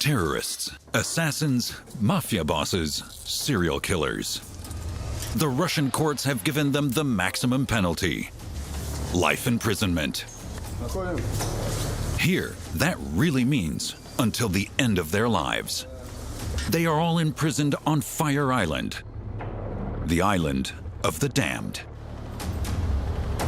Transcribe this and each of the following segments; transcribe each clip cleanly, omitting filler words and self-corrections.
terrorists, assassins, mafia bosses, serial killers. The Russian courts have given them the maximum penalty: life imprisonment. Here, that really means until the end of their lives. They are all imprisoned on Fire Island, the island of the damned.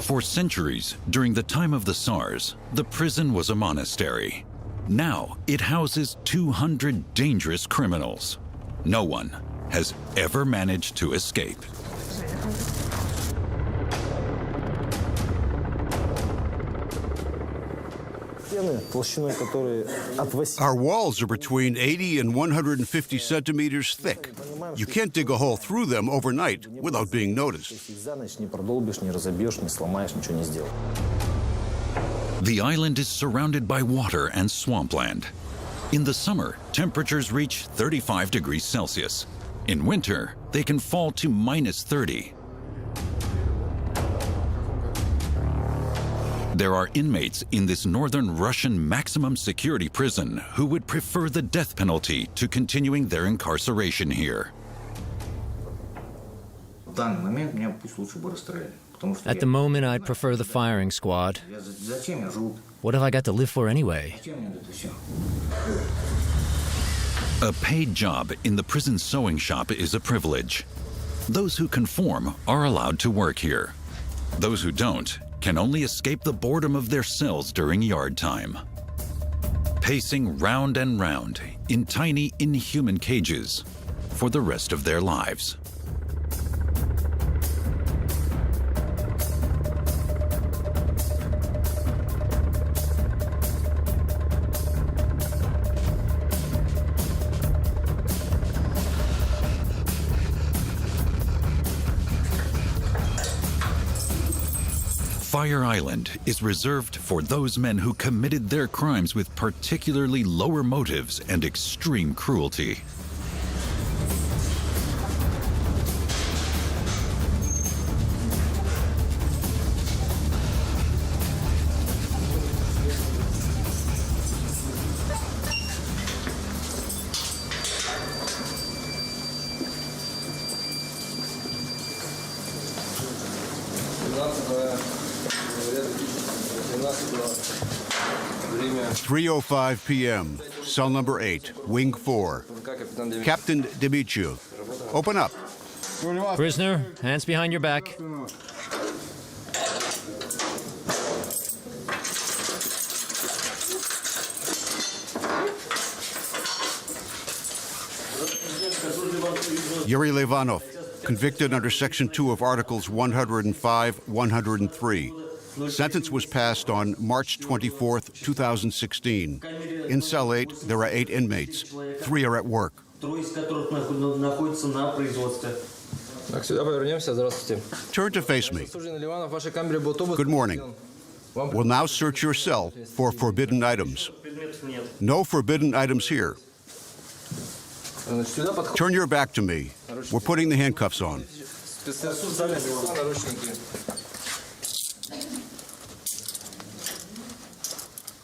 For centuries, during the time of the Tsars, the prison was a monastery. Now it houses 200 dangerous criminals. No one has ever managed to escape. Our walls are between 80 and 150 centimeters thick. You can't dig a hole through them overnight without being noticed. The island is surrounded by water and swampland. In the summer, temperatures reach 35 degrees Celsius. In winter, they can fall to -30. There are inmates in this northern Russian maximum security prison who would prefer the death penalty to continuing their incarceration here. At the moment, I'd prefer the firing squad. What have I got to live for anyway? A paid job in the prison sewing shop is a privilege. Those who conform are allowed to work here. Those who don't can only escape the boredom of their cells during yard time. Pacing round and round in tiny, inhuman cages for the rest of their lives. Fire Island is reserved for those men who committed their crimes with particularly lower motives and extreme cruelty. At 3:05 p.m., cell number 8, wing 4. Captain Dimitriou, open up. Prisoner, hands behind your back. Yuri Levanov, convicted under Section 2 of Articles 105, 103. Sentence was passed on March 24, 2016. In cell 8, there are 8 inmates. 3 are at work. Turn to face me. Good morning. We'll now search your cell for forbidden items. No forbidden items here. Turn your back to me. We're putting the handcuffs on.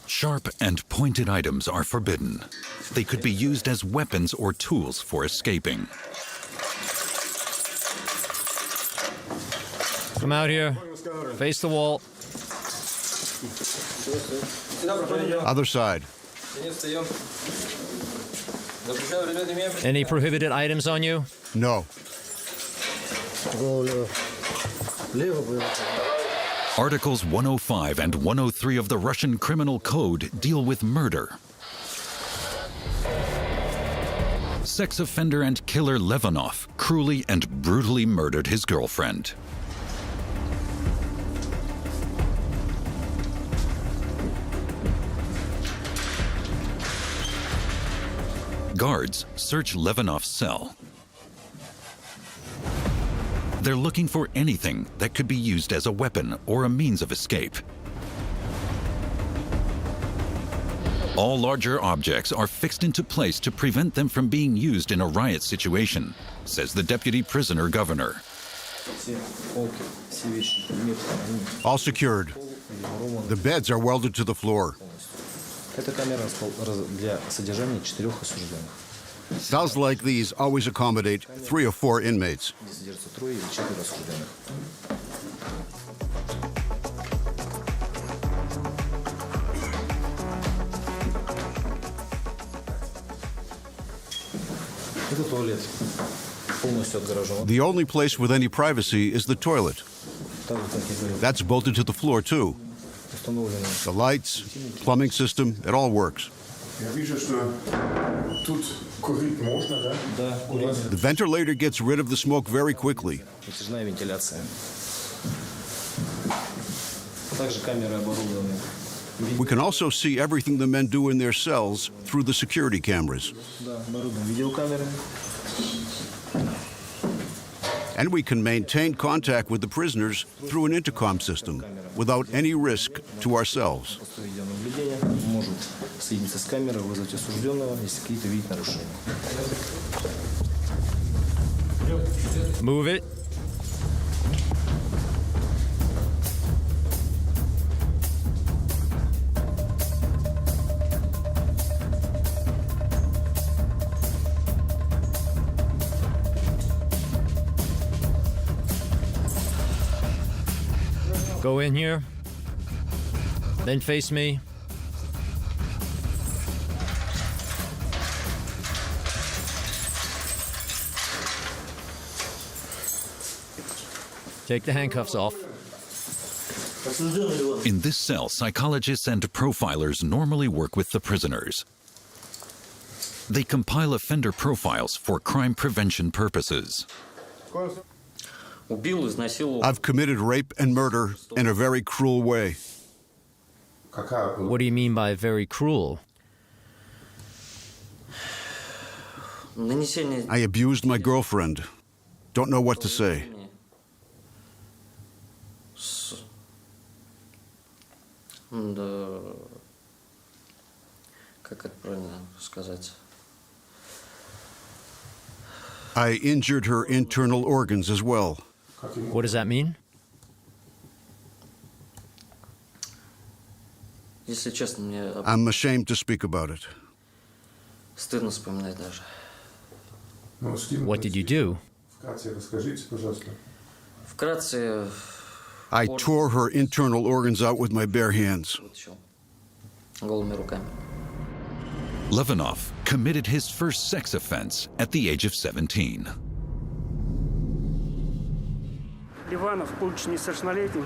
Sharp and pointed items are forbidden. They could be used as weapons or tools for escaping. Come out here. Face the wall. Other side. Any prohibited items on you? No. Articles 105 and 103 of the Russian Criminal Code deal with murder. Sex offender and killer Levanov cruelly and brutally murdered his girlfriend. Guards search Levanov's cell. They're looking for anything that could be used as a weapon or a means of escape. All larger objects are fixed into place to prevent them from being used in a riot situation, says the deputy prisoner governor. All secured. The beds are welded to the floor. Это камера для содержания 4 осужденных. Cells like these always accommodate 3 or 4 inmates. Где содержатся 3 или 4 осужденных. Это туалет. Полностью отгорожен. The only place with any privacy is the toilet. Так же, как я говорил, That's bolted to the floor, too. установлено. The lights, plumbing system, it all works. Я вижу, что тут курить можно, да? Да, курение. The ventilator gets rid of the smoke very quickly. Натяжная вентиляция. Также камеры оборудованы. We can also see everything the men do in their cells through the security cameras. Да, оборудованы видеокамерами. And we can maintain contact with the prisoners through an intercom system without any risk to ourselves. Просто видеонаблюдение. Может соединиться с камерой, вызвать осужденного, если какие-то видят нарушения. Move it. Go in here. Then face me. Take the handcuffs off. In this cell, psychologists and profilers normally work with the prisoners. They compile offender profiles for crime prevention purposes. Убил, изнасиловал. I've committed rape and murder in a very cruel way. What do you mean by very cruel? Нанесение. I abused my girlfriend. Don't know what to say. Да. Как это правильно сказать? I injured her internal organs as well. What does that mean? Если честно, мне I'm ashamed to speak about it. стыдно вспоминать даже. What did you do? Вкратце расскажите, пожалуйста. Вкратце I tore her internal organs out with my bare hands. вытащил голыми руками. Levinov committed his first sex offense at the age of 17. Ливанов, будучи несовершеннолетним,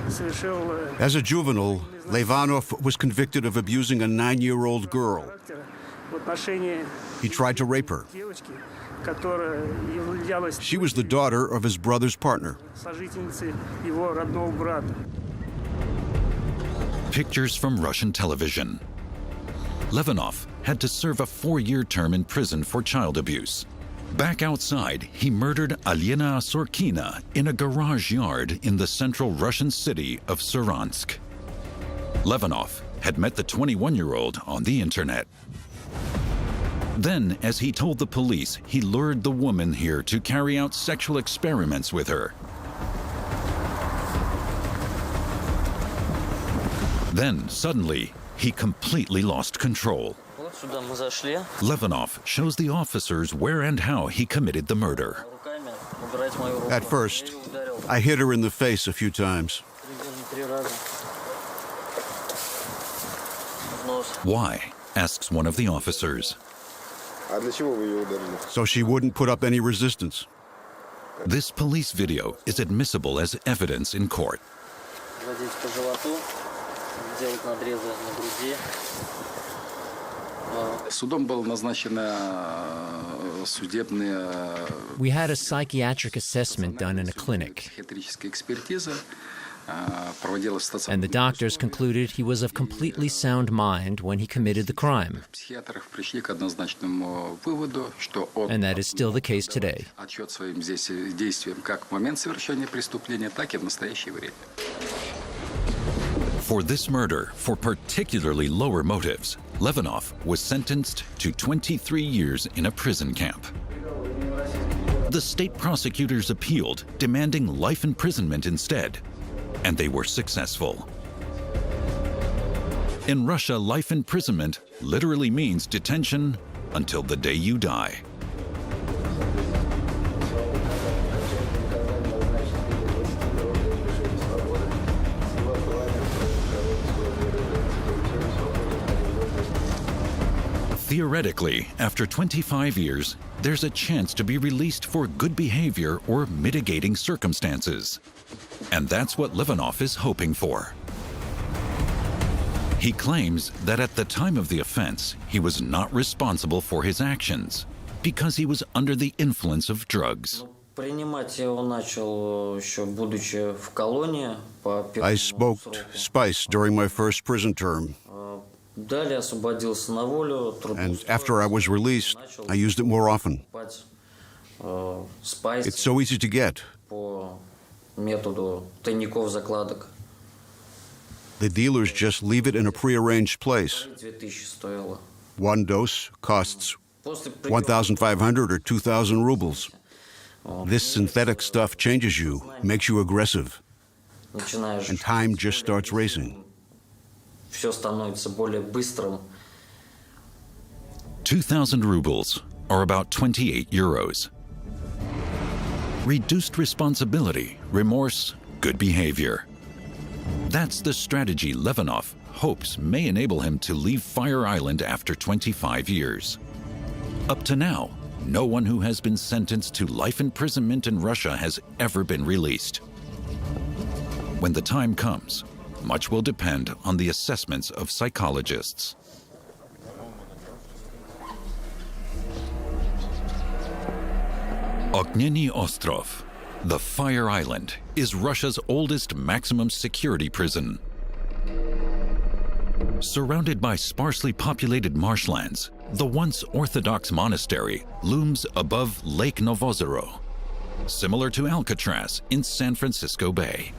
совершил As a juvenile, Levanov was convicted of abusing a 9-year-old girl. характер в отношении He tried to rape her. девочки, которая являлась She was the daughter of his brother's partner. сожительницей его родного брата. Pictures from Russian television. Levinov had to serve a 4-year term in prison for child abuse. Back outside, he murdered Alena Sorkina in a garage yard in the central Russian city of Saransk. Levinov had met the 21-year-old on the internet. Then, as he told the police, he lured the woman here to carry out sexual experiments with her. Then, suddenly, he completely lost control. Вот сюда мы зашли. Levinov shows the officers where and how he committed the murder. Руками убирать мою руку. At first, Я её ударил. I hit her in the face a few times. Примерно 3 раза. В нос. Why? Asks one of the officers. А для чего вы ее ударили? So she wouldn't put up any resistance. This police video is admissible as evidence in court. Водить по животу. Делать надрезы на груди. Судом было назначено судебная We had a psychiatric assessment done in a clinic, психиатрическая экспертиза. Проводилась в and the doctors concluded he was of completely sound mind when he committed the crime, Психиатры пришли к однозначному выводу, что он and that is still the case today. отчет своим действиям как в момент совершения преступления, так и в настоящее время. For this murder, for particularly lower motives, Levinov was sentenced to 23 years in a prison camp. The state prosecutors appealed, demanding life imprisonment instead, and they were successful. In Russia, life imprisonment literally means detention until the day you die. Theoretically, after 25 years, there's a chance to be released for good behavior or mitigating circumstances. And that's what Livanov is hoping for. He claims that at the time of the offense, he was not responsible for his actions because he was under the influence of drugs. I smoked spice during my first prison term. And after I was released, I used it more often. It's so easy to get. The dealers just leave it in a prearranged place. One dose costs 1,500 or 2,000 rubles. This synthetic stuff changes you, makes you aggressive, and time just starts racing. 2,000 rubles, or about 28 euros. Reduced responsibility, remorse, good behavior. That's the strategy Livanov hopes may enable him to leave Fire Island after 25 years. Up to now, no one who has been sentenced to life imprisonment in Russia has ever been released. When the time comes, much will depend on the assessments of psychologists. Ognyenny Ostrov, the Fire Island, is Russia's oldest maximum security prison. Surrounded by sparsely populated marshlands, the once Orthodox monastery looms above Lake Novozero, similar to Alcatraz in San Francisco Bay.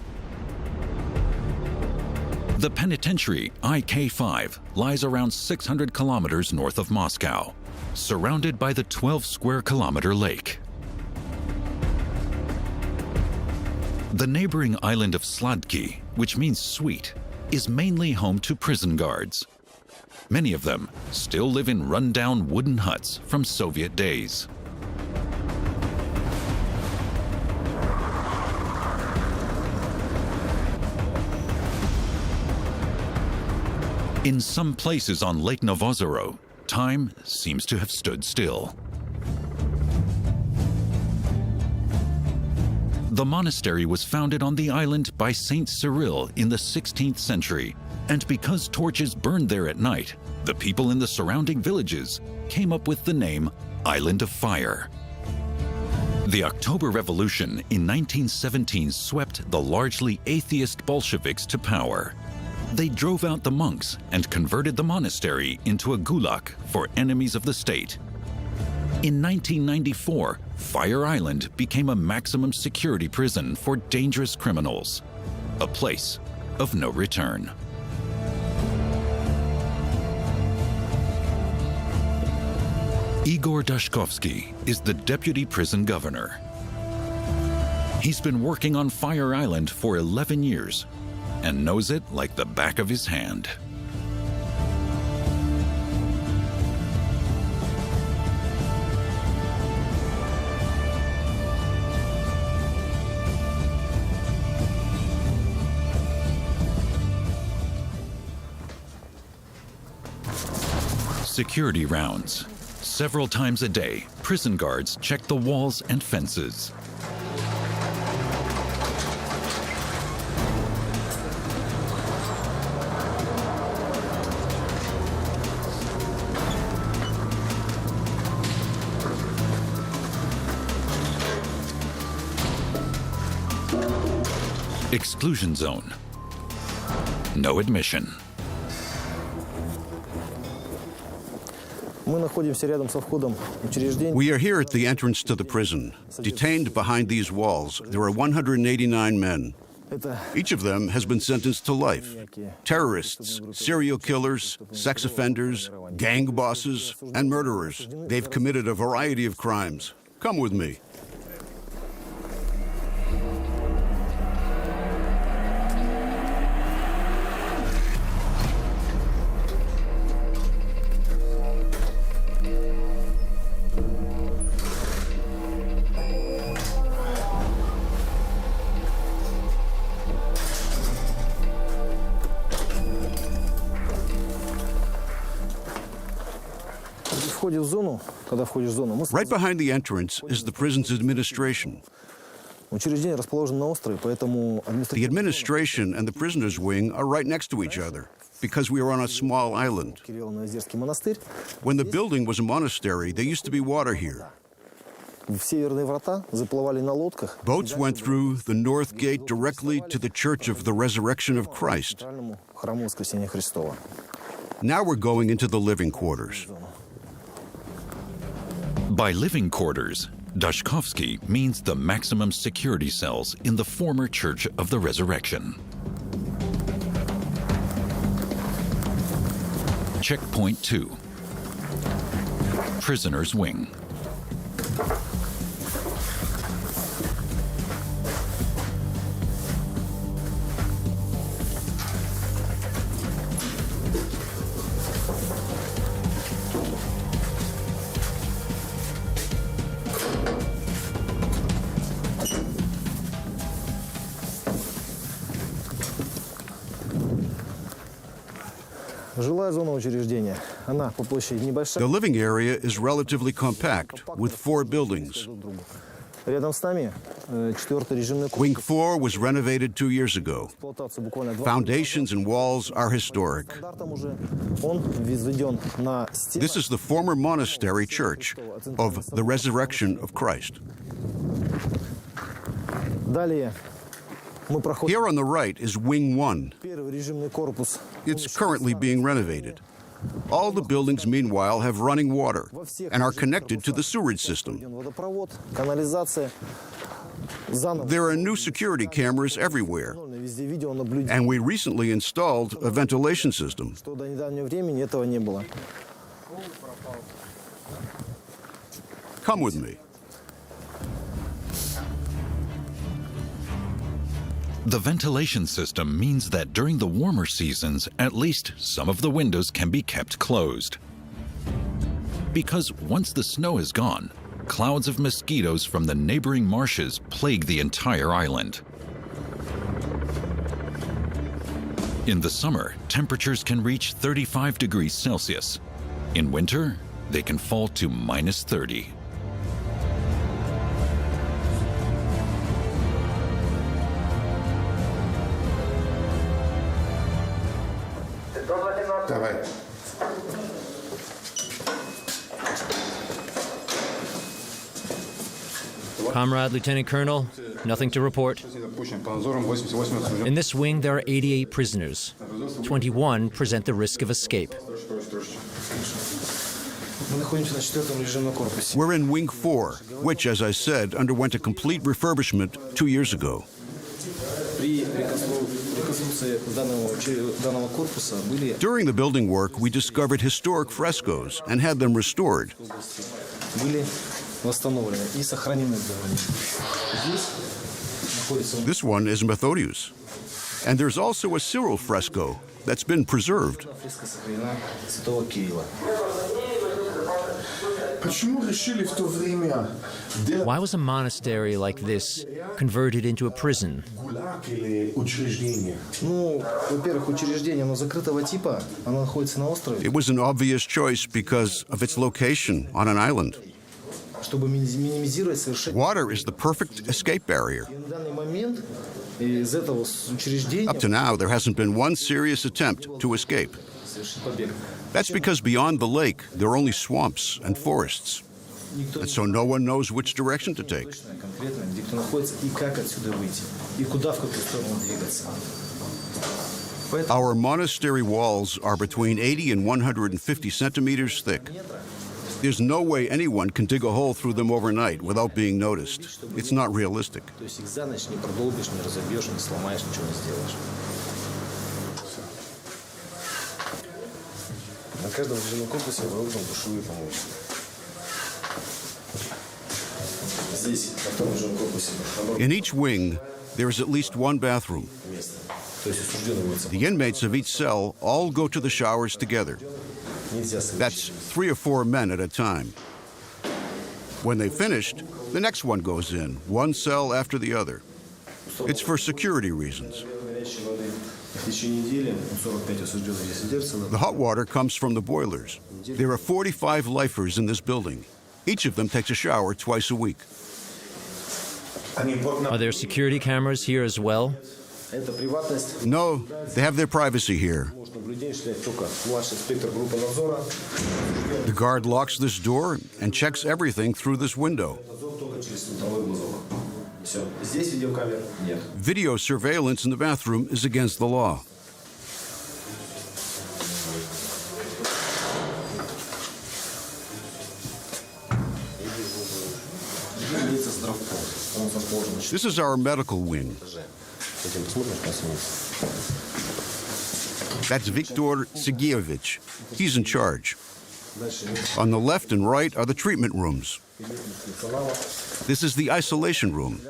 The penitentiary IK-5 lies around 600 kilometers north of Moscow, surrounded by the 12-square-kilometer lake. The neighboring island of Sladky, which means sweet, is mainly home to prison guards. Many of them still live in run-down wooden huts from Soviet days. In some places on Lake Novozero, time seems to have stood still. The monastery was founded on the island by Saint Cyril in the 16th century, and because torches burned there at night, the people in the surrounding villages came up with the name Island of Fire. The October Revolution in 1917 swept the largely atheist Bolsheviks to power. They drove out the monks and converted the monastery into a gulag for enemies of the state. In 1994, Fire Island became a maximum security prison for dangerous criminals, a place of no return. Igor Dashkovsky is the deputy prison governor. He's been working on Fire Island for 11 years and knows it like the back of his hand. Security rounds. Several times a day, prison guards check the walls and fences. Exclusion zone. No admission. We are here at the entrance to the prison. Detained behind these walls, there are 189 men. Each of them has been sentenced to life. Terrorists, serial killers, sex offenders, gang bosses, and murderers. They've committed a variety of crimes. Come with me. входе в зону, когда входишь в зону, мы Right behind the entrance is the prison's administration. учреждение расположено на острове, поэтому The administration and the prisoners' wing are right next to each other because we are on a small island. Кирилло-Новоозерский монастырь. When the building was a monastery, there used to be water here. В северные врата заплывали на лодках. Boats went through the north gate directly to the Church of the Resurrection of Christ. Храму Воскресения Христова. Now we're going into the living quarters. By living quarters, Dashkovsky means the maximum security cells in the former Church of the Resurrection. Checkpoint 2. Prisoner's Wing. Жилая зона учреждения. Она по площади небольшая. The living area is relatively compact, with 4 buildings. Рядом с нами 4-й режимный Wing корпус. 4 was renovated 2 years ago. Эксплуатацию буквально 2 Foundations and walls are historic. стандартом уже. Он возведен на стены. This is the former monastery church of the Resurrection of Christ. Далее мы проходим Here on the right is Wing 1. первый режимный корпус. It's currently being renovated. All the buildings, meanwhile, have running water and are connected to the sewerage system. Водопровод, канализация. Заново. There are new security cameras everywhere, Везде видеонаблюдение. and we recently installed a ventilation system. Что до недавнего времени этого не было. Come with me. The ventilation system means that during the warmer seasons, at least some of the windows can be kept closed. Because once the snow is gone, clouds of mosquitoes from the neighboring marshes plague the entire island. In the summer, temperatures can reach 35 degrees Celsius. In winter, they can fall to minus 30. Давай. Comrade Lieutenant Colonel, nothing to report. In this wing, there are 88 prisoners. 21 present the risk of escape. Мы находимся на 4-м режимном корпусе. We're in Wing 4, which, as I said, underwent a complete refurbishment 2 years ago. При реконструкции данного корпуса были During the building work, we discovered historic frescoes and had them restored. восстановлены и сохранены в здании. Здесь находится This one is Methodius. And there's also a Cyril fresco that's been preserved. фреска сохранена святого Кирилла. Почему решили в то время Why was a monastery like this converted into a prison? ГУЛАГ или учреждение? Ну, во-первых, учреждение, оно закрытого типа, оно находится на острове. It was an obvious choice because of its location on an island. Чтобы минимизировать совершение. Water is the perfect escape barrier. И на данный момент из этого учреждения Up to now, there hasn't been one serious attempt to escape. совершить побег. That's because beyond the lake, there are only swamps and forests. Никто And so no one knows which direction to take. точно, конкретно, где кто находится и как отсюда выйти, и куда, в какую сторону двигаться. Поэтому Our monastery walls are between 80 and 150 centimeters thick. There's no way anyone can dig a hole through them overnight without being noticed. It's not realistic. то есть их за ночь не продолбишь, не разобьешь, не сломаешь, ничего не сделаешь. На каждом режимном корпусе оборудованы душевые помощи. Здесь, на втором режимном корпусе, In each wing, there is at least one bathroom. место. То есть осужденный будет The inmates of each cell all go to the showers together. нельзя That's совершить. 3 or 4 men at a time. When they've finished, the next one goes in, one cell after the other. It's for security reasons. В течение недели 45 осужденных здесь содержатся. The hot water comes from the boilers. There are 45 lifers in this building. Each of them takes a shower twice a week. Are there security cameras here as well? No, they have their privacy here. The guard locks this door and checks everything through this window. Video surveillance in the bathroom is against the law. This is our medical wing. That's Viktor Sergeyevich. He's in charge. On the left and right are the treatment rooms. This is the isolation room.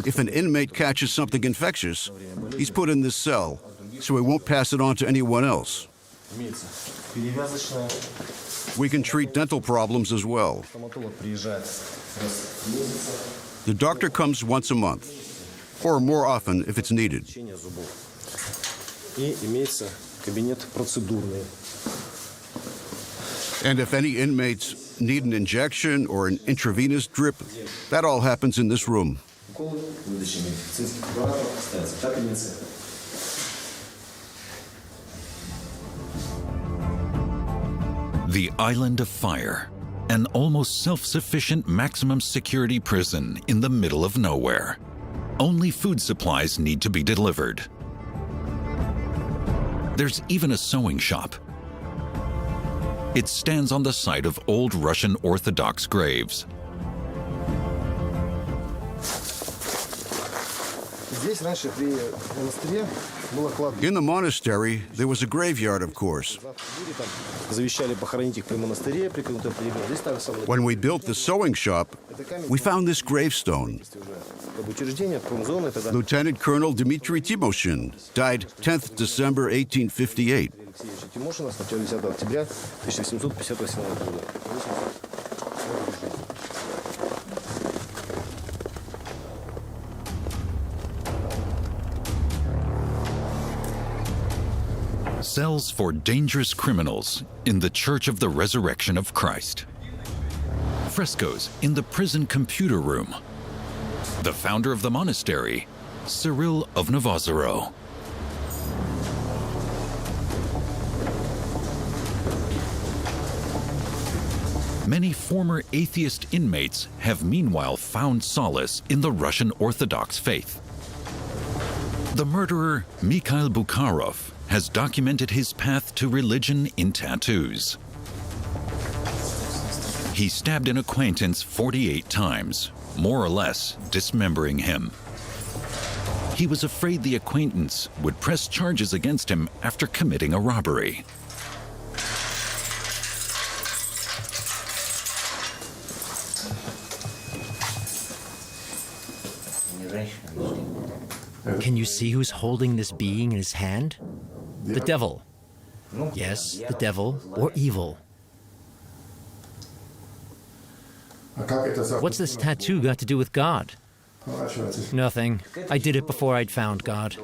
If an inmate catches something infectious, he's put in this cell so he won't pass it on to anyone else. We can treat dental problems as well. The doctor comes once a month, or more often if it's needed. And if any inmates need an injection or an intravenous drip, that all happens in this room. The Island of Fire, an almost self-sufficient maximum security prison in the middle of nowhere. Only food supplies need to be delivered. There's even a sewing shop. It stands on the site of old Russian Orthodox graves. In the monastery, there was a graveyard, of course. When we built the sewing shop, we found this gravestone. Lieutenant Colonel Dmitry Timoshin died 10th December 1858. Cells for dangerous criminals in the Church of the Resurrection of Christ. Frescoes in the prison computer room. The founder of the monastery, Cyril of Novozero. Many former atheist inmates have meanwhile found solace in the Russian Orthodox faith. The murderer, Mikhail Bukharov, has documented his path to religion in tattoos. He stabbed an acquaintance 48 times, more or less dismembering him. He was afraid the acquaintance would press charges against him after committing a robbery. Can you see who's holding this being in his hand? The devil. Yes, the devil or evil. What's this tattoo got to do with God? Nothing. I did it before I'd found God.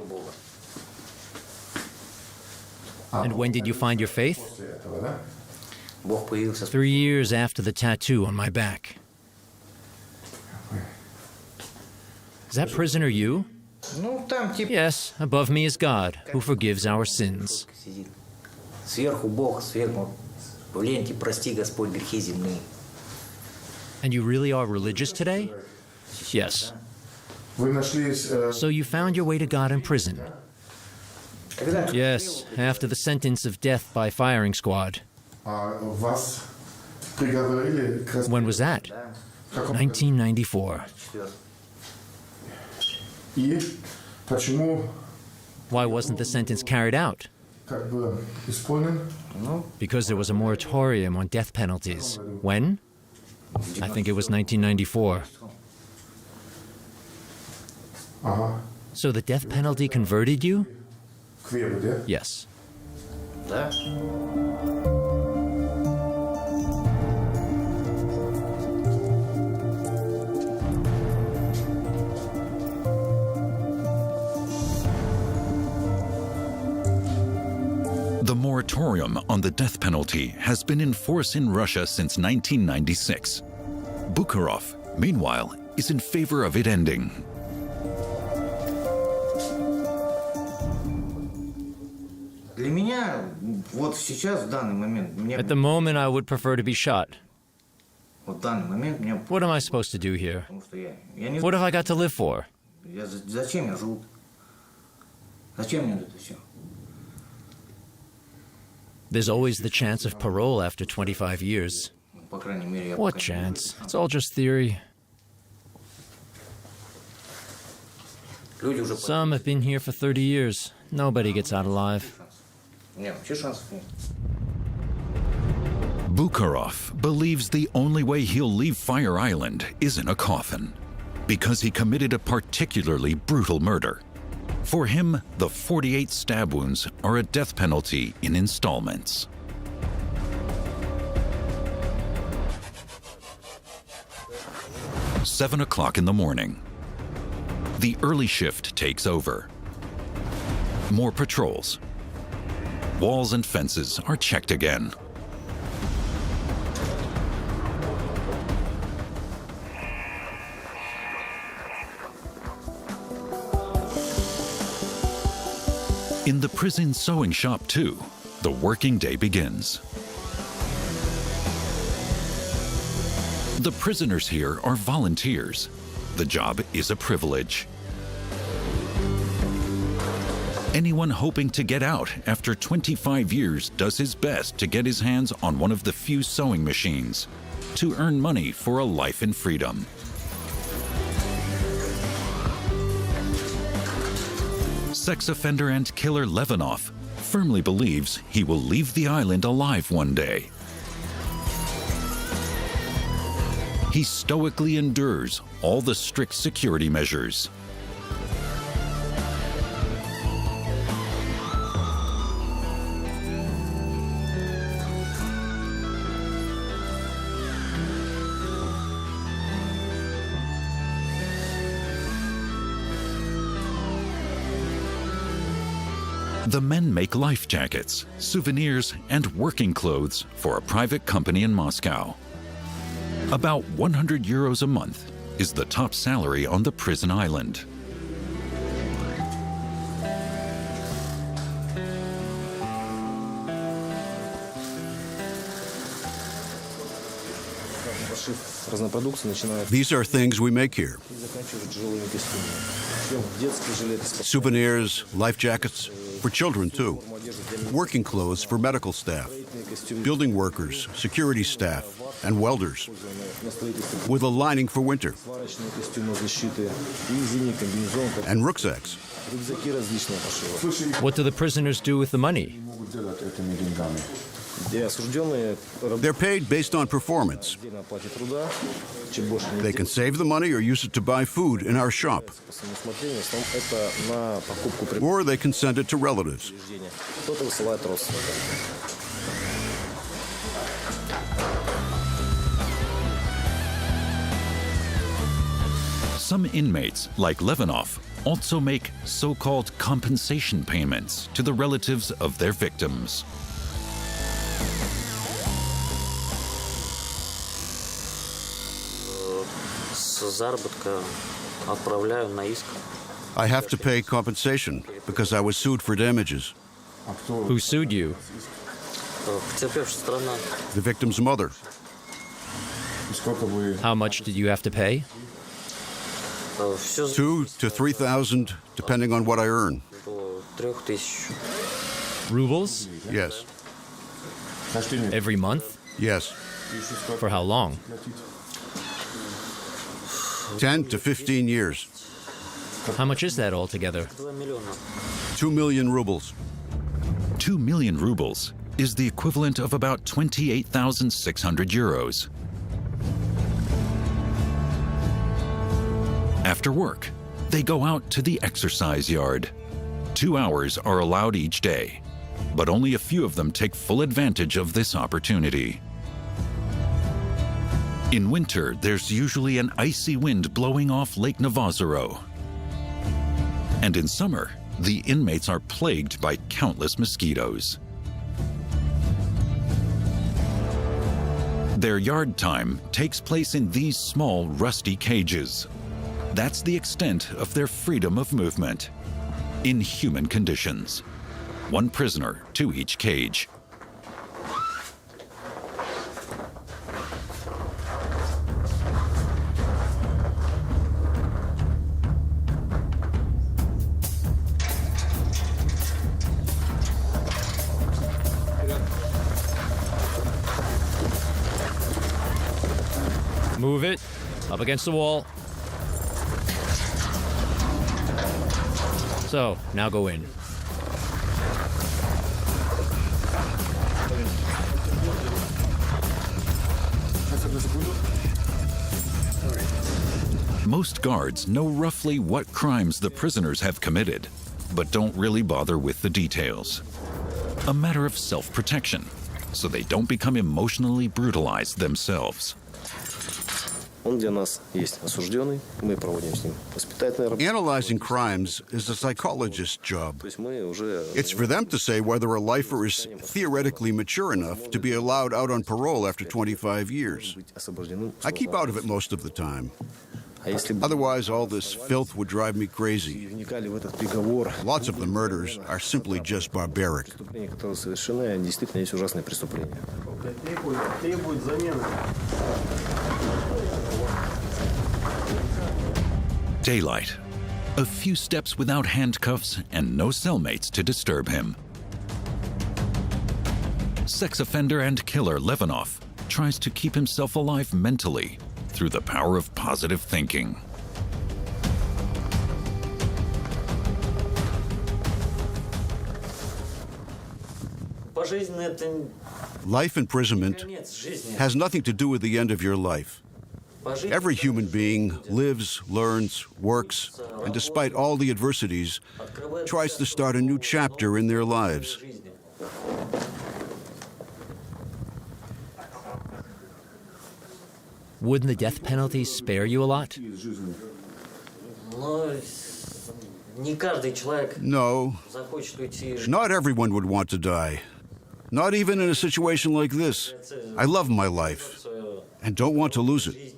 And when did you find your faith? 3 years after the tattoo on my back. Is that prisoner you? Yes, above me is God, who forgives our sins. And you really are religious today? Yes. So you found your way to God in prison? Yes, after the sentence of death by firing squad. When was that? 1994. Why wasn't the sentence carried out? Because there was a moratorium on death penalties. When? I think it was 1994. So the death penalty converted you? Yes. The moratorium on the death penalty has been in force in Russia since 1996. Bukharov, meanwhile, is in favor of it ending. At the moment, I would prefer to be shot. What am I supposed to do here? What have I got to live for? There's always the chance of parole after 25 years. What chance? It's all just theory. Some have been here for 30 years. Nobody gets out alive. Bukharov believes the only way he'll leave Fire Island is in a coffin, because he committed a particularly brutal murder. For him, the 48 stab wounds are a death penalty in installments. Seven o'clock in the morning. The early shift takes over. More patrols. Walls and fences are checked again. In the prison sewing shop, too, the working day begins. The prisoners here are volunteers. The job is a privilege. Anyone hoping to get out after 25 years does his best to get his hands on one of the few sewing machines to earn money for a life in freedom. Sex offender and killer Levinov firmly believes he will leave the island alive one day. He stoically endures all the strict security measures. The men make life jackets, souvenirs, and working clothes for a private company in Moscow. About 100 euros a month is the top salary on the prison island. These are things we make here. Souvenirs, life jackets, for children too. Working clothes for medical staff, building workers, security staff, and welders. With a lining for winter. And rucksacks. What do the prisoners do with the money? They're paid based on performance. They can save the money or use it to buy food in our shop. Or they can send it to relatives. Some inmates, like Levinov, also make so-called compensation payments to the relatives of their victims. I have to pay compensation because I was sued for damages. Who sued you? The victim's mother. How much did you have to pay? 2,000 to 3,000, depending on what I earn. Rubles? Yes. Every month? Yes. For how long? 10 to 15 years. How much is that altogether? 2 million rubles. 2 million rubles is the equivalent of about 28,600 euros. After work, they go out to the exercise yard. 2 hours are allowed each day, but only a few of them take full advantage of this opportunity. In winter, there's usually an icy wind blowing off Lake Novozero. And in summer, the inmates are plagued by countless mosquitoes. Their yard time takes place in these small, rusty cages. That's the extent of their freedom of movement. In human conditions. One prisoner to each cage. Move it. Up against the wall. So, now go in. Most guards know roughly what crimes the prisoners have committed, but don't really bother with the details. A matter of self-protection, so they don't become emotionally brutalized themselves. Analyzing crimes is a psychologist's job. It's for them to say whether a lifer is theoretically mature enough to be allowed out on parole after 25 years. I keep out of it most of the time. Otherwise, all this filth would drive me crazy. Lots of the murders are simply just barbaric. Daylight. A few steps without handcuffs and no cellmates to disturb him. Sex offender and killer Levanov tries to keep himself alive mentally through the power of positive thinking. Life imprisonment has nothing to do with the end of your life. Every human being lives, learns, works, and despite all the adversities, tries to start a new chapter in their lives. Wouldn't the death penalty spare you a lot? No, not everyone would want to die. Not even in a situation like this. I love my life and don't want to lose it.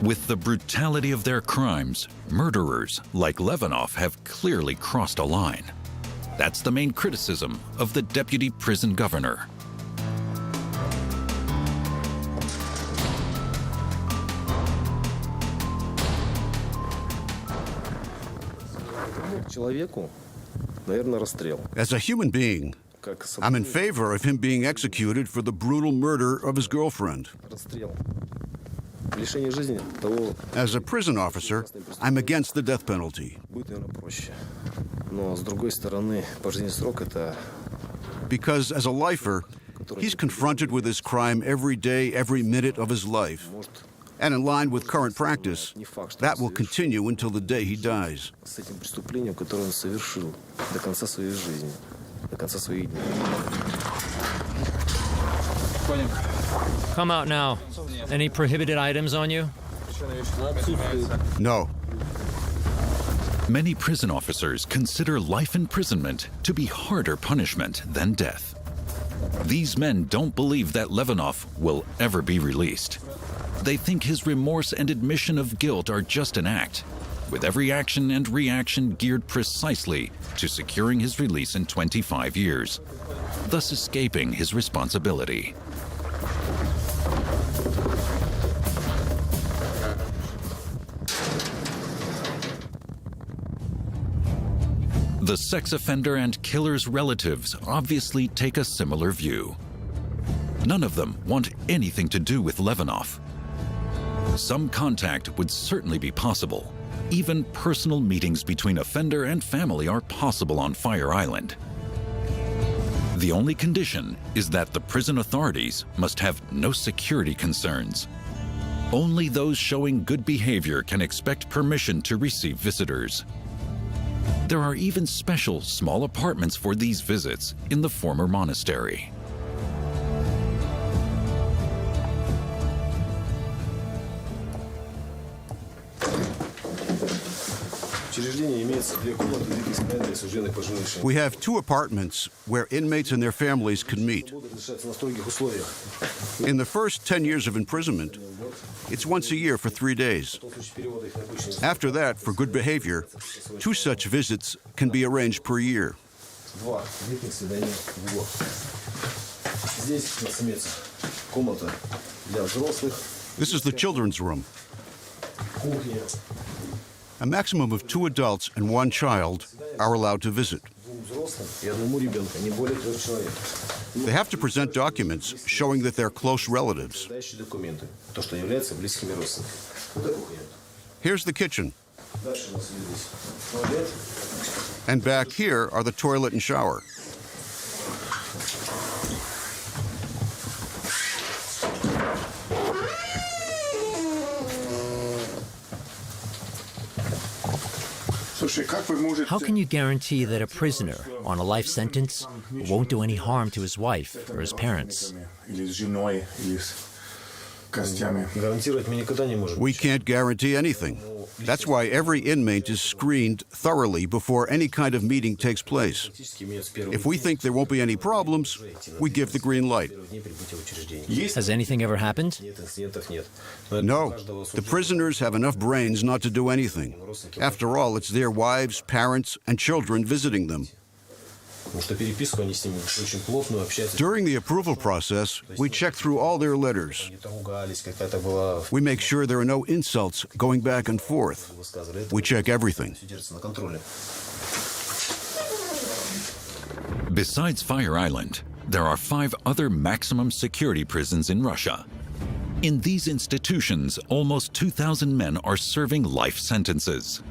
With the brutality of their crimes, murderers like Levanov have clearly crossed a line. That's the main criticism of the deputy prison governor. As a human being, I'm in favor of him being executed for the brutal murder of his girlfriend. As a prison officer, I'm against the death penalty. Because as a lifer, he's confronted with his crime every day, every minute of his life. And in line with current practice, that will continue until the day he dies. Come out now. Any prohibited items on you? No. Many prison officers consider life imprisonment to be harder punishment than death. These men don't believe that Levanov will ever be released. They think his remorse and admission of guilt are just an act, with every action and reaction geared precisely to securing his release in 25 years, thus escaping his responsibility. The sex offender and killer's relatives obviously take a similar view. None of them want anything to do with Levanov. Some contact would certainly be possible. Even personal meetings between offender and family are possible on Fire Island. The only condition is that the prison authorities must have no security concerns. Only those showing good behavior can expect permission to receive visitors. There are even special small apartments for these visits in the former monastery. We have 2 apartments where inmates and their families can meet. In the first 10 years of imprisonment, it's once a year for 3 days. After that, for good behavior, 2 such visits can be arranged per year. This is the children's room. A maximum of 2 adults and 1 child are allowed to visit. They have to present documents showing that they're close relatives. Here's the kitchen. And back here are the toilet and shower. How can you guarantee that a prisoner on a life sentence won't do any harm to his wife or his parents? We can't guarantee anything. That's why every inmate is screened thoroughly before any kind of meeting takes place. If we think there won't be any problems, we give the green light. Has anything ever happened? No, the prisoners have enough brains not to do anything. After all, it's their wives, parents, and children visiting them. During the approval process, we check through all their letters. We make sure there are no insults going back and forth. We check everything. Besides Fire Island, there are 5 other maximum security prisons in Russia. In these institutions, almost 2,000 men are serving life sentences.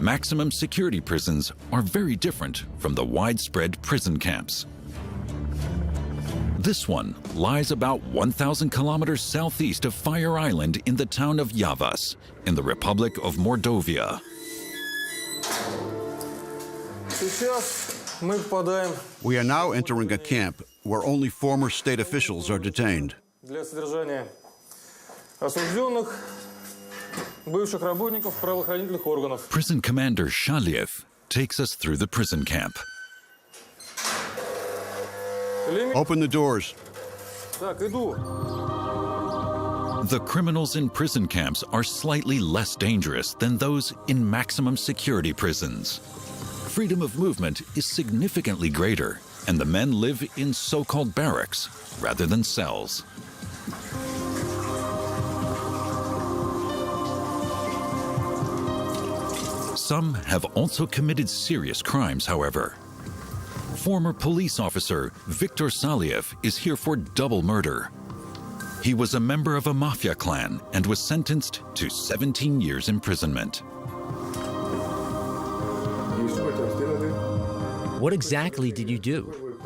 Maximum security prisons are very different from the widespread prison camps. This one lies about 1,000 kilometers southeast of Fire Island in the town of Yavas, in the Republic of Mordovia. We are now entering a camp where only former state officials are detained. Prison Commander Shaliev takes us through the prison camp. Open the doors. The criminals in prison camps are slightly less dangerous than those in maximum security prisons. Freedom of movement is significantly greater, and the men live in so-called barracks rather than cells. Some have also committed serious crimes, however. Former police officer Viktor Saliev is here for double murder. He was a member of a mafia clan and was sentenced to 17 years imprisonment. What exactly did you do?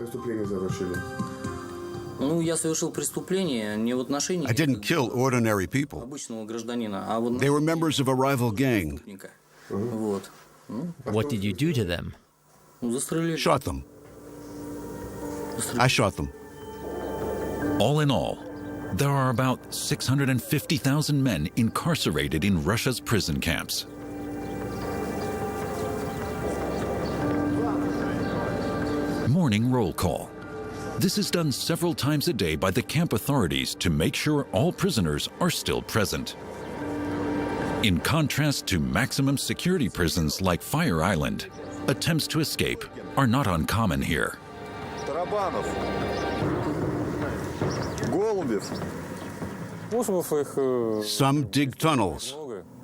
I didn't kill ordinary people. They were members of a rival gang. What did you do to them? Shot them. I shot them. All in all, there are about 650,000 men incarcerated in Russia's prison camps. Morning roll call. This is done several times a day by the camp authorities to make sure all prisoners are still present. In contrast to maximum security prisons like Fire Island, attempts to escape are not uncommon here. Some dig tunnels.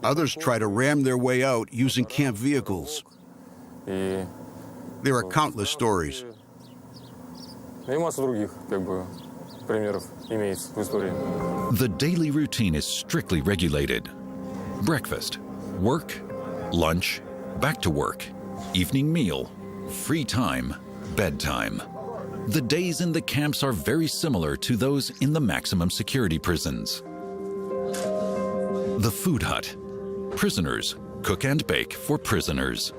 Others try to ram their way out using camp vehicles. There are countless stories. The daily routine is strictly regulated. Breakfast, work, lunch, back to work, evening meal, free time, bedtime. The days in the camps are very similar to those in the maximum security prisons. The food hut. Prisoners cook and bake for prisoners.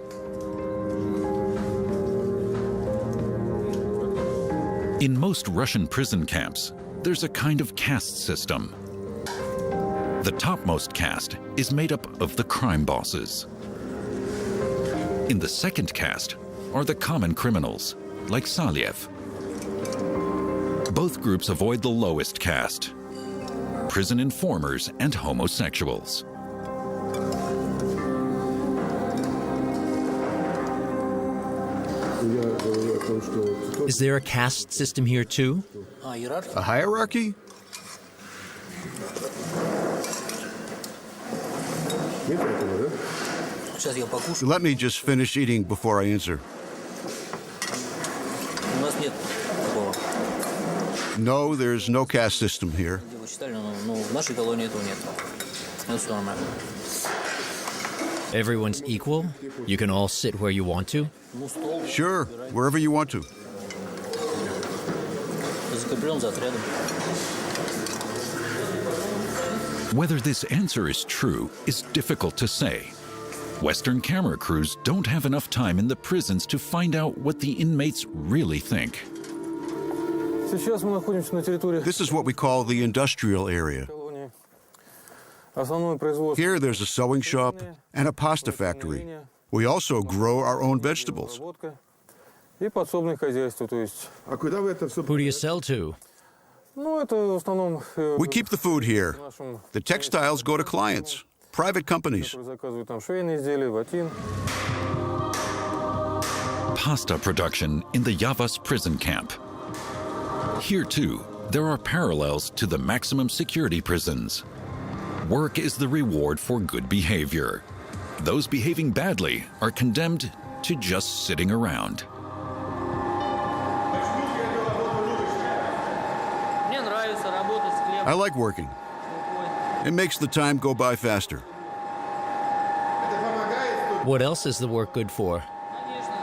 In most Russian prison camps, there's a kind of caste system. The topmost caste is made up of the crime bosses. In the second caste are the common criminals, like Saliev. Both groups avoid the lowest caste, prison informers and homosexuals. Is there a caste system here too? A hierarchy? Let me just finish eating before I answer. У нас нет такого. No, there's no caste system here. Где вы читали, но в нашей колонии этого нет. Это все нормально. Everyone's equal? You can all sit where you want to? Ну, стол Sure, wherever you want to. закреплен за отрядом. Whether this answer is true is difficult to say. Western camera crews don't have enough time in the prisons to find out what the inmates really think. Сейчас мы находимся на территории This is what we call the industrial area. колонии. Основное производство. Here there's a sewing shop and a pasta factory. We also grow our own vegetables. Обработка и подсобное хозяйство, то есть. А куда вы это все? Who do you sell to? Ну, это в основном We keep the food here. нашим The textiles go to clients, private companies. которые заказывают там швейные изделия, ватин. Pasta production in the Yavas prison camp. Here, too, there are parallels to the maximum security prisons. Work is the reward for good behavior. Those behaving badly are condemned to just sitting around. Мне нравится работать с хлебом. I like working. It makes the time go by faster. What else is the work good for? Конечно.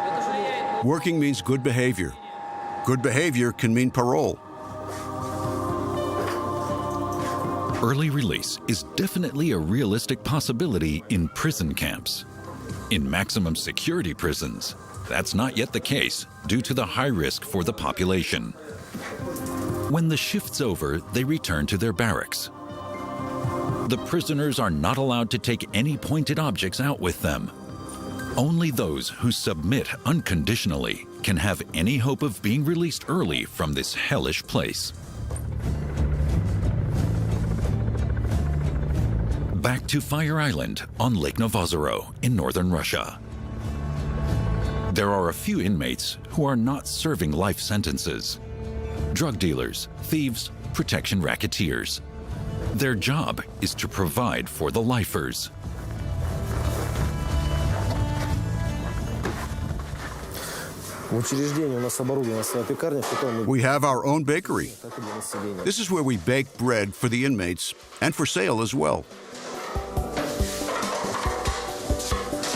Это же я и Working means good behavior. Good behavior can mean parole. Early release is definitely a realistic possibility in prison camps. In maximum security prisons, that's not yet the case due to the high risk for the population. When the shift's over, they return to their barracks. The prisoners are not allowed to take any pointed objects out with them. Only those who submit unconditionally can have any hope of being released early from this hellish place. Back to Fire Island on Lake Novozero in northern Russia. There are a few inmates who are not serving life sentences. Drug dealers, thieves, protection racketeers. Their job is to provide for the lifers. В учреждении у нас оборудована своя пекарня, в которой мы We have our own bakery. так и для населения. This is where we bake bread for the inmates and for sale as well.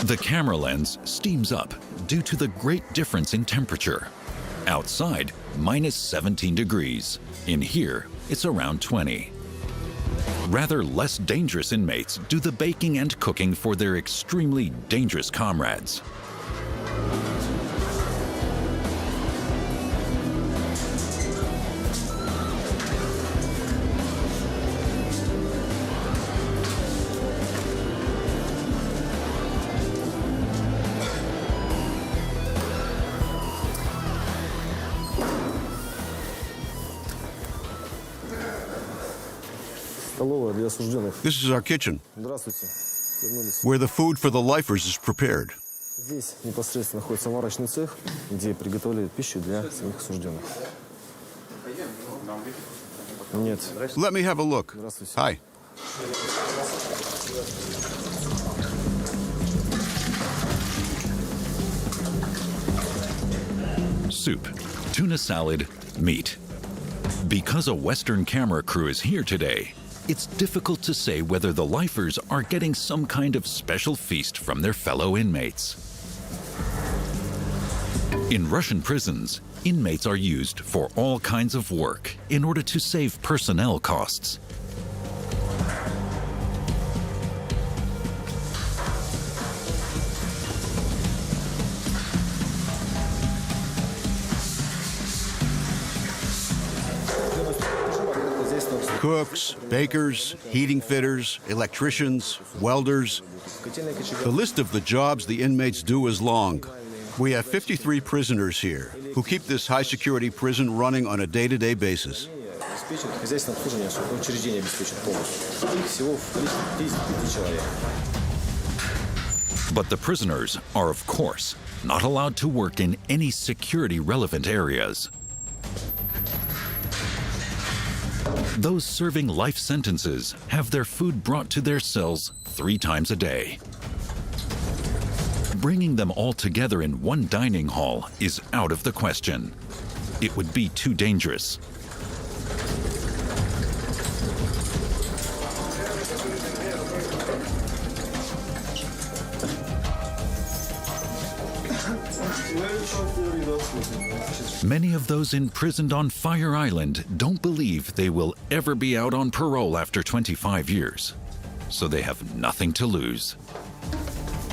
The camera lens steams up due to the great difference in temperature. Outside, minus 17 degrees. In here, it's around 20. Rather less dangerous inmates do the baking and cooking for their extremely dangerous comrades. Столовая для осужденных. This is our kitchen, Здравствуйте. Вернулись. where the food for the lifers is prepared. Здесь непосредственно находится варочный цех, где приготовляют пищу для самих осужденных. Нет. Let me have a look. Здравствуйте. Hi. Soup, tuna salad, meat. Because a Western camera crew is here today, it's difficult to say whether the lifers are getting some kind of special feast from their fellow inmates. In Russian prisons, inmates are used for all kinds of work in order to save personnel costs. cooks, bakers, heating fitters, electricians, welders. The list of the jobs the inmates do is long. We have 53 prisoners here who keep this high-security prison running on a day-to-day basis. But the prisoners are, of course, not allowed to work in any security-relevant areas. Those serving life sentences have their food brought to their cells 3 times a day. Bringing them all together in one dining hall is out of the question. It would be too dangerous. Many of those imprisoned on Fire Island don't believe they will ever be out on parole after 25 years, so they have nothing to lose.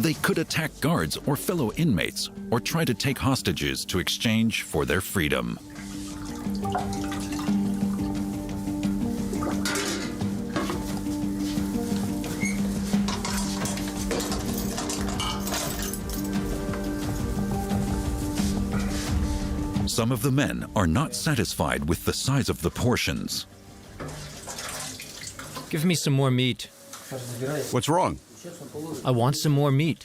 They could attack guards or fellow inmates or try to take hostages to exchange for their freedom. Some of the men are not satisfied with the size of the portions. Give me some more meat. What's wrong? I want some more meat.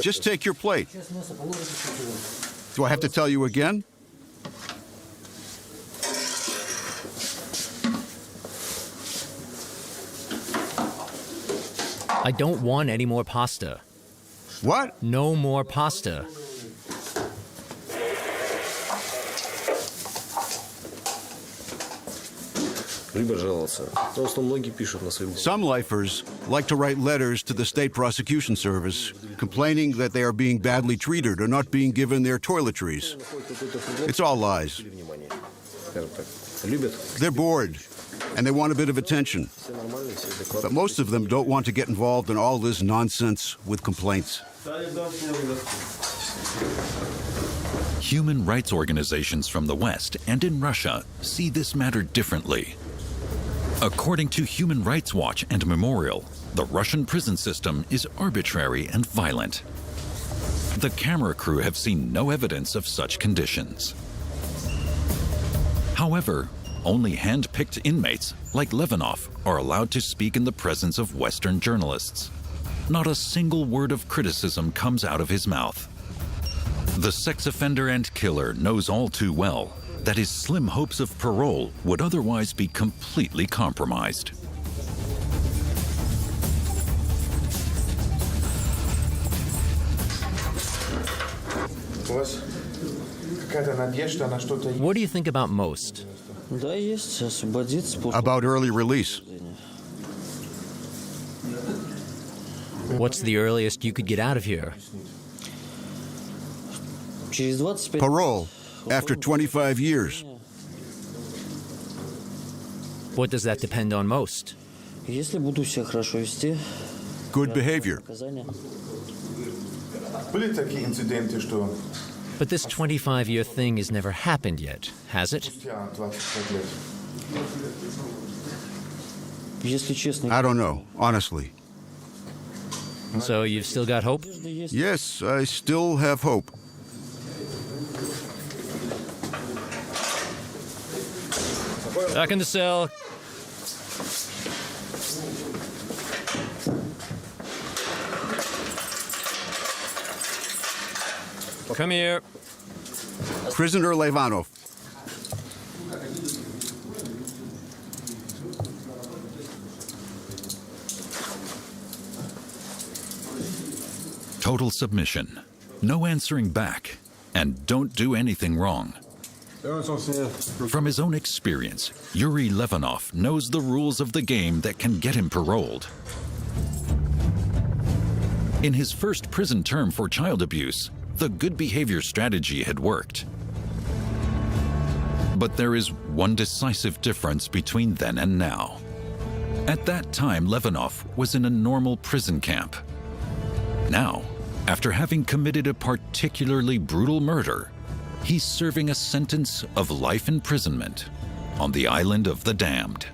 Just take your plate. Do I have to tell you again? I don't want any more pasta. What? No more pasta. Some lifers like to write letters to the state prosecution service complaining that they are being badly treated or not being given their toiletries. It's all lies. They're bored and they want a bit of attention. But most of them don't want to get involved in all this nonsense with complaints. Human rights organizations from the West and in Russia see this matter differently. According to Human Rights Watch and Memorial, the Russian prison system is arbitrary and violent. The camera crew have seen no evidence of such conditions. However, only hand-picked inmates like Levanov are allowed to speak in the presence of Western journalists. Not a single word of criticism comes out of his mouth. The sex offender and killer knows all too well that his slim hopes of parole would otherwise be completely compromised. What do you think about most? About early release. What's the earliest you could get out of here? Parole after 25 years. What does that depend on most? Good behavior. But this 25-year thing has never happened yet, has it? I don't know, honestly. So you've still got hope? Yes, I still have hope. Back in the cell. Come here. Prisoner Levanov. Total submission, no answering back, and don't do anything wrong. From his own experience, Yuri Levanov knows the rules of the game that can get him paroled. In his first prison term for child abuse, the good behavior strategy had worked. But there is one decisive difference between then and now. At that time, Levanov was in a normal prison camp. Now, after having committed a particularly brutal murder, he's serving a sentence of life imprisonment on the island of the damned.